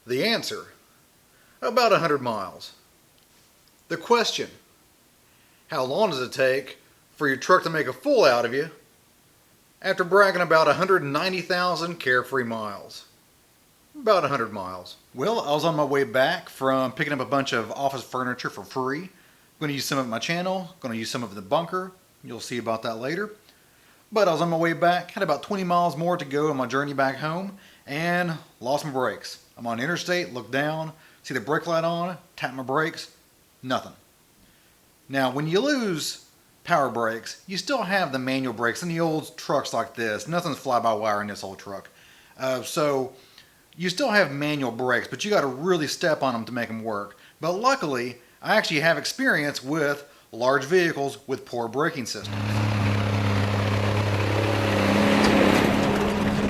The answer, about 100 miles. The question, how long does it take for your truck to make a fool out of you after bragging about 190,000 carefree miles? About 100 miles. Well, I was on my way back from picking up a bunch of office furniture for free. I'm going to use some of it in my channel, going to use some of it in the bunker. You'll see about that later. But I was on my way back, had about 20 miles more to go on my journey back home, and lost my brakes. I'm on the interstate, look down, see the brake light on, tap my brakes, nothing. Now, when you lose power brakes, you still have the manual brakes in the old trucks like this. Nothing's fly-by-wire in this old truck. So you still have manual brakes, but you got to really step on them to make them work. But luckily, I actually have experience with large vehicles with poor braking systems.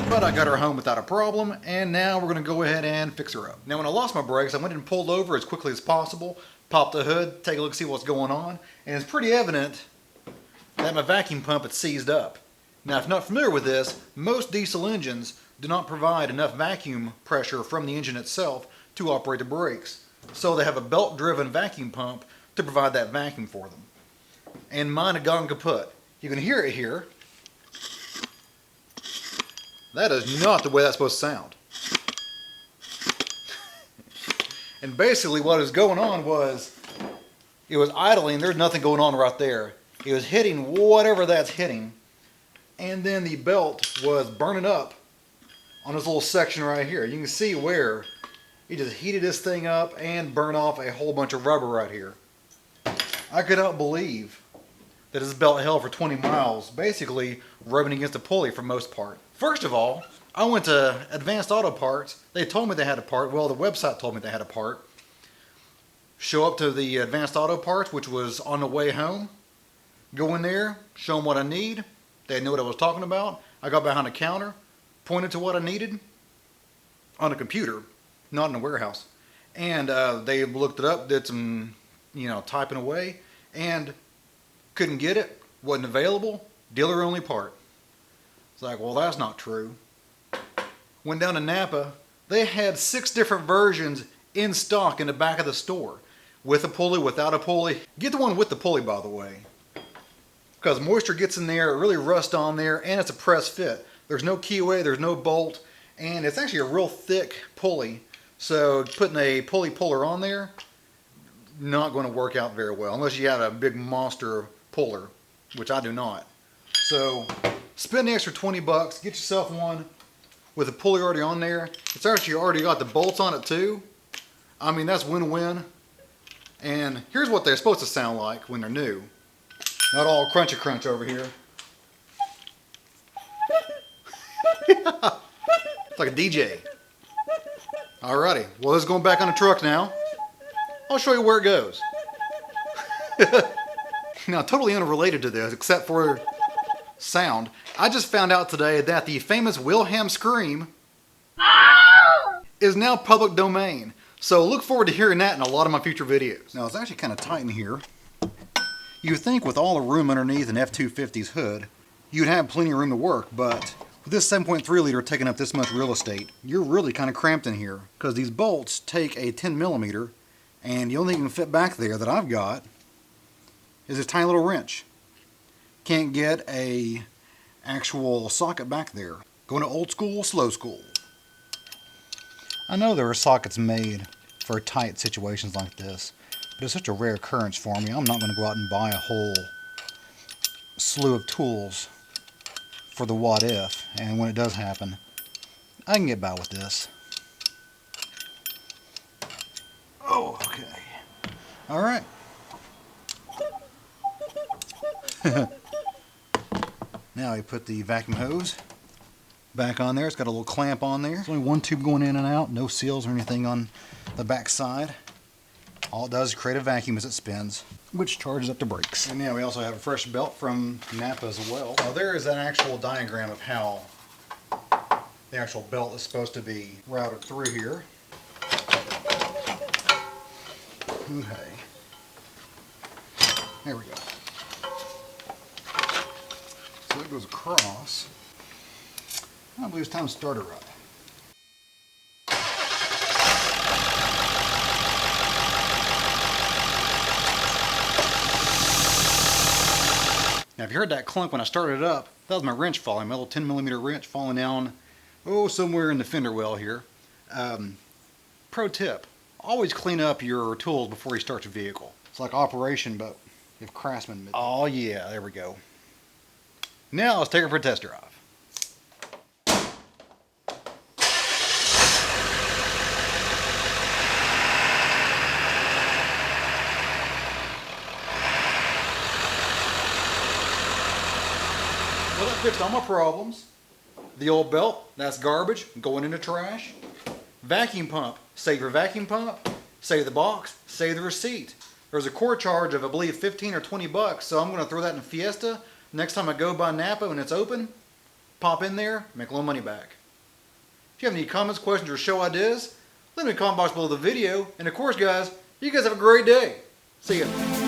But I got her home without a problem, and now we're going to go ahead and fix her up. Now, when I lost my brakes, I went and pulled over as quickly as possible, popped the hood, take a look, see what's going on, and it's pretty evident that my vacuum pump had seized up. Now, if you're not familiar with this, most diesel engines do not provide enough vacuum pressure from the engine itself to operate the brakes. So they have a belt-driven vacuum pump to provide that vacuum for them. And mine had gone kaput. You can hear it here. That is not the way that's supposed to sound. And basically what was going on was, it was idling, there's nothing going on right there. It was hitting whatever that's hitting, and then the belt was burning up on this little section right here. You can see where it just heated this thing up and burned off a whole bunch of rubber right here. I could not believe that this belt held for 20 miles, basically rubbing against the pulley for most part. First of all, I went to Advanced Auto Parts. They told me they had a part. Well, the website told me they had a part. Show up to the Advanced Auto Parts, which was on the way home. Go in there, show them what I need. They knew what I was talking about. I got behind the counter, pointed to what I needed on a computer, not in a warehouse. And they looked it up, did some, typing away, and couldn't get it, wasn't available, dealer only part. It's like, well, that's not true. Went down to Napa, they had 6 different versions in stock in the back of the store. With a pulley, without a pulley. Get the one with the pulley, by the way. Because moisture gets in there, it really rusts on there, and it's a press fit. There's no keyway, there's no bolt, and it's actually a real thick pulley. So putting a pulley puller on there, not going to work out very well, unless you have a big monster puller, which I do not. So spend the extra 20 bucks, get yourself one with a pulley already on there. It's actually already got the bolts on it too. I mean, that's win-win. And here's what they're supposed to sound like when they're new. Not all crunchy crunch over here. It's like a DJ. Alrighty, well, this is going back on the truck now. I'll show you where it goes. Now, totally unrelated to this, except for sound, I just found out today that the famous Wilhelm scream is now public domain. So look forward to hearing that in a lot of my future videos. Now, it's actually kind of tight in here. You would think with all the room underneath an F-250's hood, you'd have plenty of room to work, but with this 7.3 liter taking up this much real estate, you're really kind of cramped in here, because these bolts take a 10 millimeter, and the only thing that can fit back there that I've got is this tiny little wrench. Can't get a actual socket back there. Going to old school, slow school. I know there are sockets made for tight situations like this, but it's such a rare occurrence for me. I'm not going to go out and buy a whole slew of tools for the what if, and when it does happen, I can get by with this. Oh, okay. Alright. Now we put the vacuum hose back on there. It's got a little clamp on there. There's only one tube going in and out, no seals or anything on the back side. All it does is create a vacuum as it spins, which charges up the brakes. And now we also have a fresh belt from Napa as well. Now there is an actual diagram of how the actual belt is supposed to be routed through here. Okay. There we go. So it goes across. I believe it's time to start her up. if you heard that clunk when I started it up, that was my wrench falling, my little 10mm wrench falling down, somewhere in the fender well here. Pro tip, always clean up your tools before you start your vehicle. It's like Operation, but if Craftsman. Oh yeah, there we go. Now let's take it for a test drive. Well, that fixed all my problems. The old belt, that's garbage, going in the trash. Vacuum pump, save your vacuum pump, save the box, save the receipt. There's a core charge of, I believe, 15 or 20 bucks, so I'm going to throw that in Fiesta. Next time I go by Napa when it's open, pop in there, make a little money back. If you have any comments, questions, or show ideas, let me in the comment box below the video. And of course, guys, you guys have a great day. See ya.